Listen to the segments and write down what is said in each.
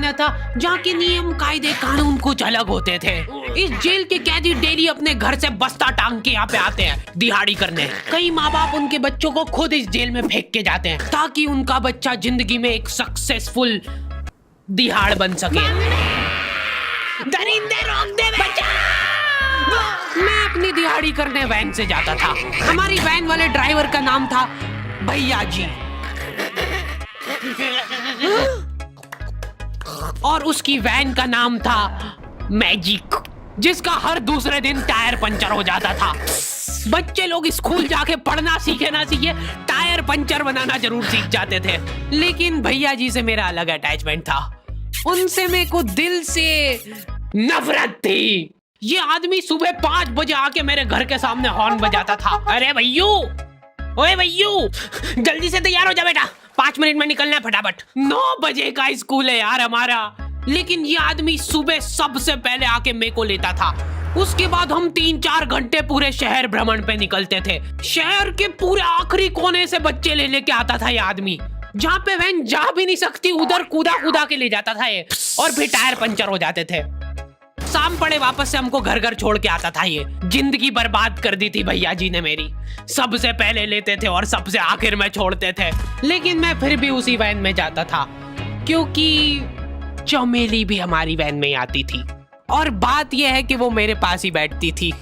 खाना था जहाँ के नियम कायदे कानून कुछ अलग होते थे। इस जेल के कैदी डेली अपने घर से बस्ता टांग के यहाँ पे आते हैं दिहाड़ी करने। कई माँ बाप उनके बच्चों को खुद इस जेल में फेंक के जाते हैं ताकि उनका बच्चा जिंदगी में एक सक्सेसफुल दिहाड़ बन सके। दरिंदे रोक दे बच्चा। मैं अपनी दिहाड़ी करने वैन से जाता था। हमारी वैन वाले ड्राइवर का नाम था भैया जी और उसकी वैन का नाम था मैजिक, जिसका हर दूसरे दिन टायर पंचर हो जाता था। बच्चे लोग स्कूल जाके पढ़ना सीखे ना सीखे टायर पंचर बनाना जरूर सीख जाते थे। लेकिन भैया जी से मेरा अलग अटैचमेंट था। उनसे मेरे को दिल से नफरत थी। ये आदमी सुबह 5 बजे आके मेरे घर के सामने हॉर्न बजाता था। अरे भैयू, ओए भैयू, जल्दी से तैयार हो जा बेटा, 5 मिनट में निकलना है फटाफट। 9 बजे का स्कूल है यार हमारा। लेकिन ये आदमी सुबह सबसे पहले आके मेरे को लेता था। उसके बाद हम 3-4 घंटे पूरे शहर भ्रमण पे निकलते थे। शहर के पूरे आखिरी कोने से बच्चे ले लेके आता था ये आदमी। जहाँ पे वैन जा भी नहीं सकती उधर कूदा के ले जाता था ये, और फिर टायर पंचर हो जाते थे। शाम पड़े वापस से हमको घर छोड़ के आता था ये। जिंदगी बर्बाद कर दी थी भैया जी ने मेरी। सबसे पहले लेते थे और सबसे आखिर में छोड़ते थे। लेकिन मैं फिर भी उसी वैन में जाता था क्योंकि चमेली भी हमारी वैन में आती थी। और बात यह है कि वो मेरे पास ही बैठती थी,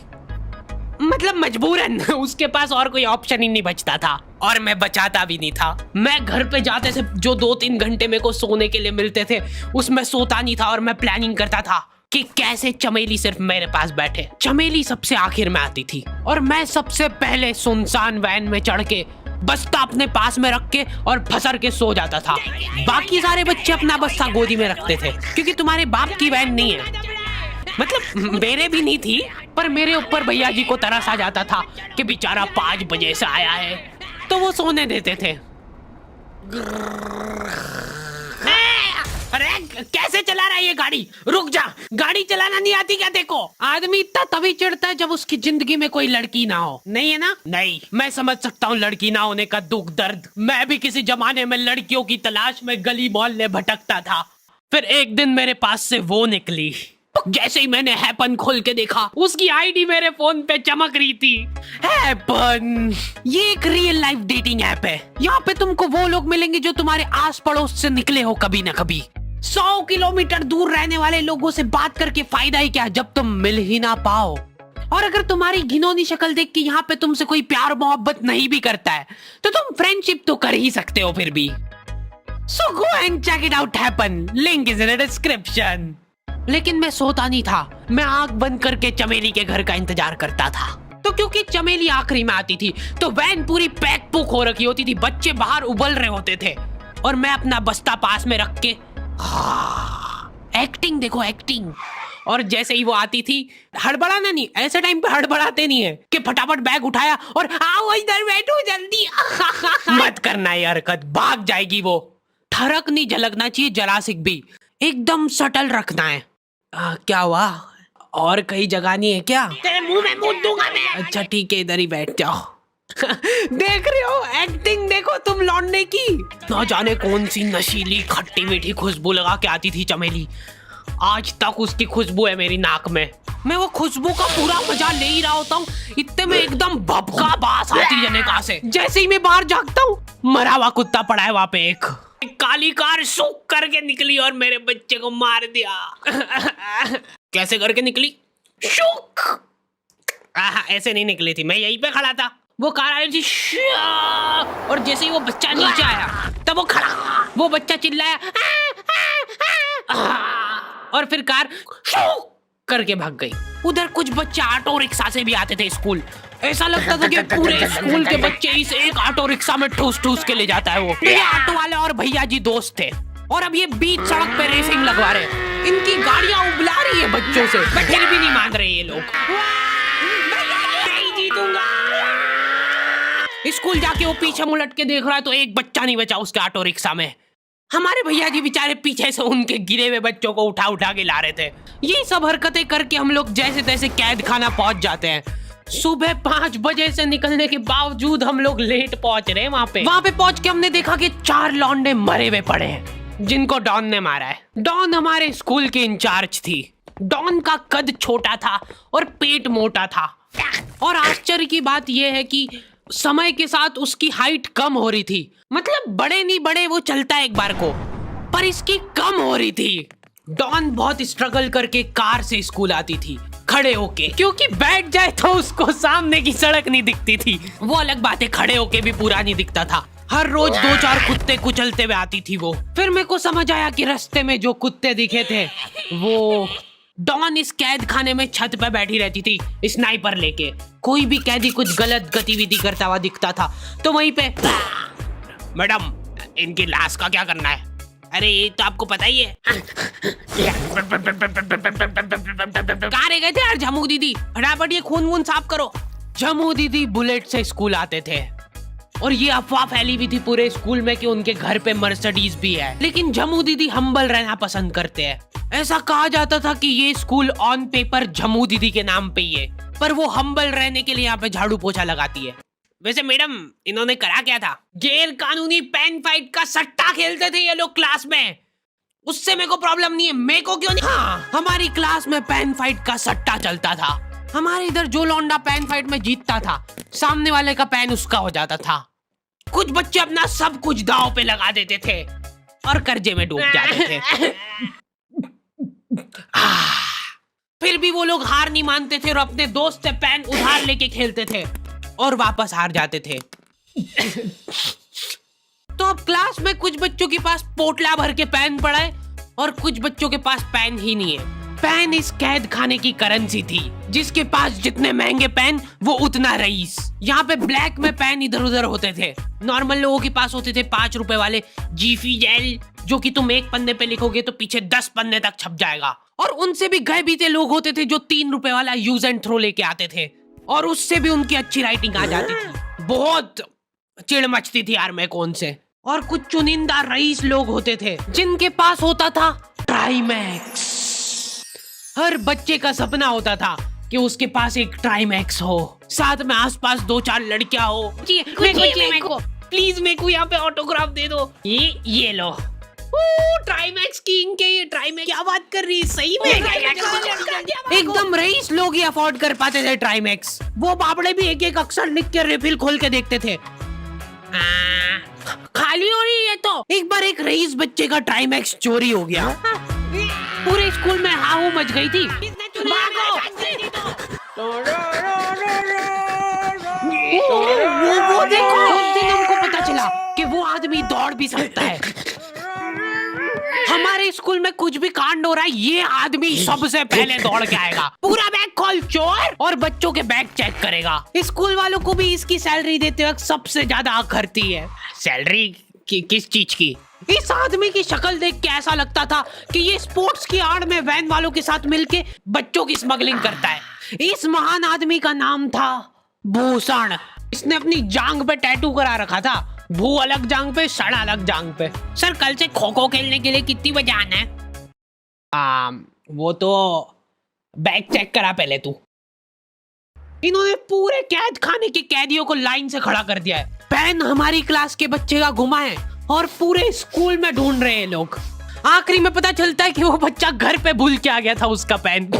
मतलब मजबूरन। उसके पास और कोई ऑप्शन ही नहीं बचता था और मैं बचाता भी नहीं था। मैं घर पे जाते से जो 2-3 घंटे मेरे को सोने के लिए मिलते थे उसमें सोता नहीं था और मैं प्लानिंग करता था कि कैसे चमेली सिर्फ मेरे पास बैठे। चमेली सबसे आखिर में आती थी और मैं सबसे पहले सुनसान वैन में चढ़ के बस्ता अपने पास में रख के और फसर के सो जाता था। बाकी सारे बच्चे अपना बस्ता गोदी में रखते थे क्योंकि तुम्हारे बाप की वैन नहीं है, मतलब मेरे भी नहीं थी, पर मेरे ऊपर भैया जी को तरस आ जाता था कि बेचारा 5 बजे से आया है, तो वो सोने देते थे। अरे कैसे चला रहा है ये गाड़ी? रुक जा, गाड़ी चलाना नहीं आती क्या? देखो, आदमी इतना तभी चिढ़ता है जब उसकी जिंदगी में कोई लड़की ना हो। नहीं है ना? नहीं, मैं समझ सकता हूँ लड़की ना होने का दुख दर्द। मैं भी किसी जमाने में लड़कियों की तलाश में गली मोहल्ले भटकता था। फिर एक दिन मेरे पास से वो निकली। जैसे ही मैंने हैपन खोल के देखा उसकी आईडी मेरे फोन पे चमक रही थी। हैपन ये एक रियल लाइफ डेटिंग ऐप है। यहाँ पे तुमको वो लोग मिलेंगे जो तुम्हारे आस पड़ोस से निकले हो कभी ना कभी। 100 किलोमीटर दूर रहने वाले लोगों से बात करके फायदा ही क्या जब तुम मिल ही ना पाओ। और अगर तुम्हारी घिनौनी शक्ल देख के यहाँ पे तुमसे कोई प्यार मोहब्बत नहीं भी करता है तो तुम फ्रेंडशिप तो कर ही सकते हो फिर भी। So go and check it out happen. Link is in the description. लेकिन मैं सोता नहीं था। मैं आंख बंद करके चमेली के घर का इंतजार करता था। तो क्योंकि चमेली आखिरी में आती थी तो वैन पूरी पैक पुक हो रखी होती थी, बच्चे बाहर उबल रहे होते थे और मैं अपना बस्ता पास में रख के एक्टिंग देखो एक्टिंग। और जैसे ही वो आती थी, हड़बड़ाना नहीं, ऐसे टाइम पे हड़बड़ाते नहीं है कि फटाफट बैग उठाया और आओ इधर बैठो जल्दी। मत करना ये हरकत, भाग जाएगी वो। ठरक नहीं झलकना चाहिए जरा सिक भी, एकदम सटल रखना है। क्या हुआ? और कहीं जगह नहीं है क्या? तेरे मुंह में मूत दूंगा मैं। अच्छा ठीक है, इधर ही बैठ जाओ। देख रहे हो एक्टिंग देखो तुम लौंडे की। ना जाने कौन सी नशीली खट्टी मीठी खुशबू लगा के आती थी चमेली। आज तक उसकी खुशबू है मेरी नाक में। मैं वो खुशबू का पूरा मजा ले ही रहा होता हूँ, इतने में एकदम भभका बास आती है जनेका से। जैसे ही मैं बाहर जागता हूँ मरा हुआ कुत्ता पड़ा है वहाँ पे। एक काली कार सूख करके निकली और मेरे बच्चे को मार दिया। कैसे करके निकली? शूक। ऐसे नहीं निकली थी, मैं यहीं पे खड़ा था, वो कार आई थी और जैसे ही वो बच्चा नीचे आया तब वो खड़ा, वो बच्चा चिल्लाया और फिर कार शूक करके भाग गई। उधर कुछ बच्चे ऑटो रिक्शा से भी आते थे स्कूल। ऐसा लगता था कि पूरे स्कूल के बच्चे इस एक ऑटो रिक्शा में ठूस ठूस के ले जाता है वो। ये ऑटो वाले और भैया जी दोस्त थे और अब ये बीच सड़क पे रेसिंग लगवा रहे हैं। इनकी गाड़ियां उबला रही है बच्चों से, पर फिर भी नहीं मान रहे ये लोग। नहीं जीतूंगा। स्कूल जाके वो पीछे मुलट के देख रहा है तो एक बच्चा नहीं बचा उसके ऑटो रिक्शा में। हमारे भैया जी बेचारे पीछे से उनके गिरे हुए बच्चों को उठा उठा के ला रहे थे। ये सब हरकतें करके हम लोग जैसे तैसे कैद खाना पहुंच जाते हैं। सुबह 5 बजे से निकलने के बावजूद हम लोग लेट पहुंच रहे हैं। वहाँ पे पहुंच के हमने देखा कि 4 लौंडे मरे हुए पड़े हैं। जिनको डॉन ने मारा है। डॉन हमारे स्कूल की इंचार्ज थी। डॉन का कद छोटा था और पेट मोटा था, और आश्चर्य की बात यह है कि समय के साथ उसकी हाइट कम हो रही थी। मतलब बड़े नहीं बड़े वो चलता है एक बार को, पर इसकी कम हो रही थी। डॉन बहुत स्ट्रगल करके कार से स्कूल आती थी खड़े होके, क्योंकि बैठ जाए तो उसको सामने की सड़क नहीं दिखती थी। वो अलग बात है, खड़े होके भी पूरा नहीं दिखता था। हर रोज 2-4 कुत्ते कुचलते हुए आती थी वो। फिर मेरे को समझ आया कि रास्ते में जो कुत्ते दिखे थे वो डॉन इस कैद खाने में छत पे बैठी रहती थी स्नाइपर लेके। कोई भी कैदी कुछ गलत गतिविधि करता हुआ दिखता था तो वहीं पे, मैडम इनकी लाश का क्या करना है? अरे ये तो आपको पता ही है। कहाँ रह गए थे यार झमू दीदी? फटाफट ये खून वून साफ करो। झमू दीदी बुलेट से स्कूल आते थे और ये अफवाह फैली हुई थी पूरे स्कूल में कि उनके घर पे मर्सिडीज भी है। लेकिन झमू दीदी हम्बल रहना पसंद करते हैं। ऐसा कहा जाता था कि ये स्कूल ऑन पेपर झमू दीदी के नाम पे ही है, पर वो हम्बल रहने के लिए यहाँ पे झाड़ू पोछा लगाती है। वैसे मैडम इन्होंने करा क्या था? गैर कानूनी पेन फाइट का सट्टा खेलते थे ये लोग क्लास में। उससे मेरे को प्रॉब्लम नहीं है, मेरे को क्यों नहीं? हाँ, हमारी क्लास में पेन फाइट का सट्टा चलता था। हमारे इधर जो लौंडा पेन फाइट में जीतता था, सामने वाले का पेन उसका हो जाता था। कुछ बच्चे अपना सब कुछ दांव पे लगा देते थे और कर्जे में डूब जाते थे। फिर भी वो लोग हार नहीं मानते थे और अपने दोस्त से पेन उधार लेके खेलते थे और वापस हार जाते थे। तो अब क्लास में कुछ बच्चों के पास पोटला भर के पेन पड़ा है और कुछ बच्चों के पास पेन ही नहीं है। पेन इस कैद खाने की करेंसी थी। जिसके पास जितने महंगे पेन वो उतना रईस। यहाँ पे ब्लैक में पेन इधर उधर होते थे। नॉर्मल लोगों के पास होते थे 5 रुपए वाले जीफी जेल, जो कि तुम एक पन्ने पे लिखोगे तो पीछे 10 पन्ने तक छप जाएगा। और उनसे भी गए बीते लोग होते थे जो 3 रुपए वाला यूज एंड थ्रो लेके आते थे और उससे भी उनकी अच्छी राइटिंग आ जाती थी। बहुत चिढ़ मचती थी यार मैं कौन से। और कुछ चुनिंदा रईस लोग होते थे जिनके पास होता था ट्राईमैक्स। हर बच्चे का सपना होता था कि उसके पास एक ट्राईमैक्स हो, साथ में आसपास 2-4 लड़कियां हो। मेरे को प्लीज मेरे को यहाँ पे ऑटोग्राफ दे दो। ये लो ट्राईमैक्स की इनके ये ट्राईमैक्स। क्या बात कर रही है? सही में एकदम रईस लोग ही अफोर्ड कर पाते थे ट्राईमैक्स। वो बाबड़े भी एक एक अक्षर लिख के रिफिल खोल के देखते थे। खाली हो रही है तो एक बार एक रईस बच्चे का ट्राईमैक्स चोरी हो गया। पूरे स्कूल में हाहू मच गई थी। वो देखो, उस दिन हमको पता चला कि वो आदमी दौड़ भी सकता है। हमारे स्कूल में कुछ भी कांड हो रहा है, ये आदमी सबसे पहले दौड़ के आएगा। पूरा बैग खोल चोर, और बच्चों के बैग चेक करेगा। स्कूल वालों को भी इसकी सैलरी देते वक्त सबसे ज्यादा आखरती है। सैलरी किस चीज की? इस आदमी की शक्ल देख के ऐसा लगता था कि ये स्पोर्ट्स की आड़ में वैन वालों के साथ मिलके बच्चों की स्मगलिंग करता है। इस महान आदमी का नाम था भूषण। इसने अपनी जांग पे टैटू करा रखा था, भू अलग जांग पे, सड़ अलग जांग पे। सर कल से खो खो खेलने के लिए कितनी बजे आना है? वो तो बैग चेक करा पहले तू। इन्होंने पूरे कैद खाने के कैदियों को लाइन से खड़ा कर दिया है। पेन हमारी क्लास के बच्चे का गुमा है और पूरे स्कूल में ढूंढ रहे हैं लोग। आखिरी में पता चलता है कि वो बच्चा घर पे भूल के आ गया था उसका पेन।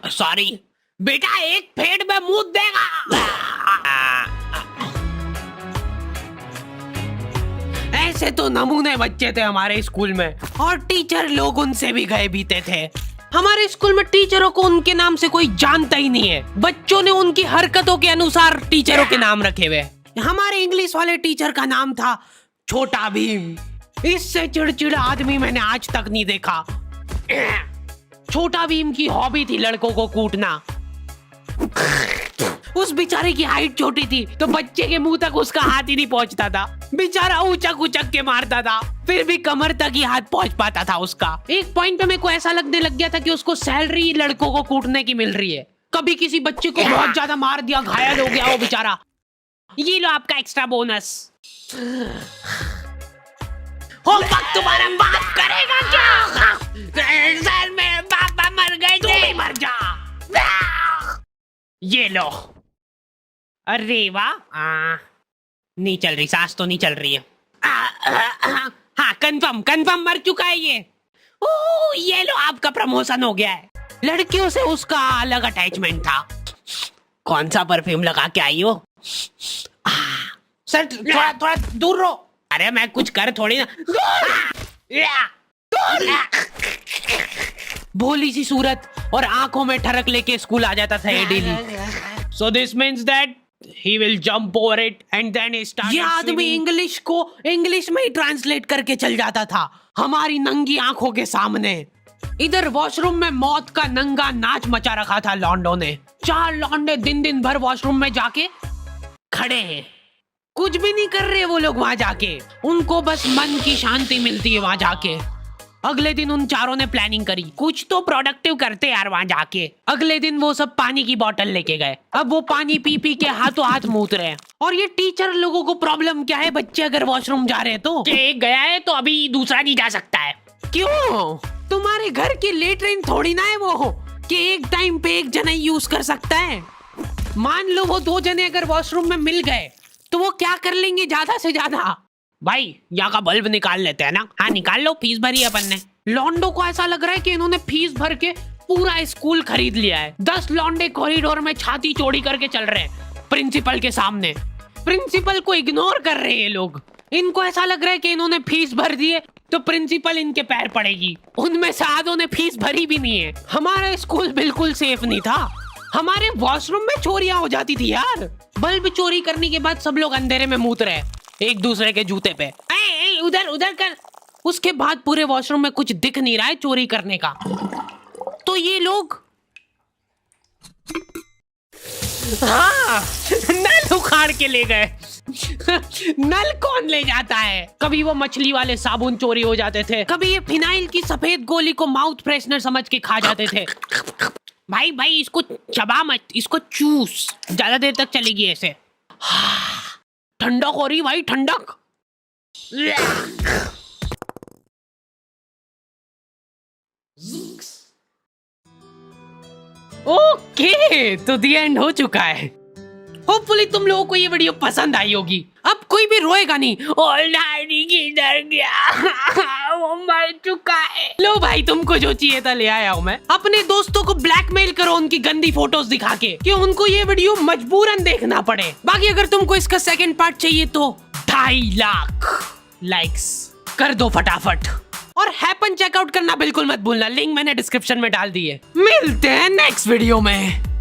सॉरी बेटा, एक फेट में मुंह देगा। ऐसे तो नमूने बच्चे थे हमारे स्कूल में, और टीचर लोग उनसे भी गए बीते थे। हमारे स्कूल में टीचरों को उनके नाम से कोई जानता ही नहीं है। बच्चों ने उनकी हरकतों के अनुसार टीचरों के नाम रखे हुए। हमारे इंग्लिश वाले टीचर का नाम था छोटा भीम। इससे चिड़चिड़ा आदमी मैंने आज तक नहीं देखा। छोटा भीम की हॉबी थी लड़कों को कूटना। उस बेचारे की हाइट छोटी थी तो बच्चे के मुंह तक उसका हाथ ही नहीं पहुंचता था। बेचारा उचक उचक के मारता था, फिर भी कमर तक ही हाथ पहुंच पाता था उसका। एक पॉइंट पे मेरे को ऐसा लगने लग गया था कि उसको सैलरी लड़कों को कूटने की मिल रही है। कभी किसी बच्चे को बहुत ज्यादा मार दिया, घायल हो गया वो बेचारा, ये लो आपका एक्स्ट्रा बोनस। होमवर्क तुम्हारा बाप करेगा क्या? सर मेरे पापा मर गए थे। तू भी मर जा। ये लो। अरे वाह, नहीं चल रही, सांस तो नहीं चल रही है। हाँ कंफर्म मर चुका है ये। ओह ये लो आपका प्रमोशन हो गया है। लड़कियों से उसका अलग अटैचमेंट था। कौन सा परफ्यूम लगा के आई हो? सर थोड़ा दूर रहो। अरे मैं कुछ कर थोड़ी ना। भोली सी सूरत और आंखों में ठरक लेके स्कूल आ जाता था ये daily. So this means that he will jump over it and then he started. ये आदमी इंग्लिश को इंग्लिश में ही ट्रांसलेट करके चल जाता था हमारी नंगी आंखों के सामने। इधर वॉशरूम में मौत का नंगा नाच मचा रखा था लॉन्डो ने। 4 लॉन्डे दिन भर वॉशरूम में जाके खड़े हैं, कुछ भी नहीं कर रहे वो लोग वहां जाके। उनको बस मन की शांति मिलती है वहां जाके। अगले दिन उन चारों ने प्लानिंग करी, कुछ तो प्रोडक्टिव करते यार वहां जाके। अगले दिन वो सब पानी की बोतल लेके गए। अब वो पानी पी पी के हाथों हाथ मूत रहे हैं। और ये टीचर लोगों को प्रॉब्लम क्या है, बच्चे अगर वॉशरूम जा रहे हैं तो एक गया है तो अभी दूसरा नहीं जा सकता है। क्यों? तुम्हारे घर की लेटरिन थोड़ी ना है वो कि एक टाइम पे एक जना यूज कर सकता है। मान लो वो 2 जने अगर वॉशरूम में मिल गए तो वो क्या कर लेंगे ज्यादा से ज्यादा? भाई यहाँ का बल्ब निकाल लेते हैं ना। हाँ निकाल लो, फीस भरी है अपन ने। लॉन्डो को ऐसा लग रहा है कि इन्होंने फीस भर के पूरा स्कूल खरीद लिया है। 10 लॉन्डे कॉरिडोर में छाती चौड़ी करके चल रहे हैं प्रिंसिपल के सामने। प्रिंसिपल को इग्नोर कर रहे हैं ये लोग। इनको ऐसा लग रहा है कि इन्होंने फीस भर दी है तो प्रिंसिपल इनके पैर पड़ेगी। उनमें से आधों ने फीस भरी भी नहीं है। हमारा स्कूल बिल्कुल सेफ नहीं था। हमारे वॉशरूम में चोरियां हो जाती थी यार। बल्ब चोरी करने के बाद सब लोग अंधेरे में मूत रहे एक दूसरे के जूते पे। उधर कर। उसके बाद पूरे वॉशरूम में कुछ दिख नहीं रहा है चोरी करने का। तो ये लोग हाँ नल उखाड़ के ले गए। नल कौन ले जाता है? कभी वो मछली वाले साबुन चोरी हो जाते थे, कभी ये फिनाइल की सफेद गोली को माउथ फ्रेशनर समझ के खा जाते थे। भाई इसको चबा मत, इसको चूस, ज्यादा देर तक चलेगी ऐसे। ठंडक हो रही भाई, ठंडक। ओके तो दी एंड हो चुका है। होपफुली तुम लोगों को ये वीडियो पसंद आई होगी। अब कोई भी रोएगा नहीं। किधर गया? वो मर चुका है। लो भाई तुमको जो चाहिए था ले आया हूँ मैं। अपने दोस्तों को ब्लैकमेल करो उनकी गंदी फोटोज दिखा के कि उनको ये वीडियो मजबूरन देखना पड़े। बाकी अगर तुमको इसका सेकंड पार्ट चाहिए तो 2.5 लाख लाइक्स कर दो फटाफट। और हैपन चेकआउट करना बिल्कुल मत भूलना, लिंक मैंने डिस्क्रिप्शन में डाल दी है। मिलते हैं नेक्स्ट वीडियो में।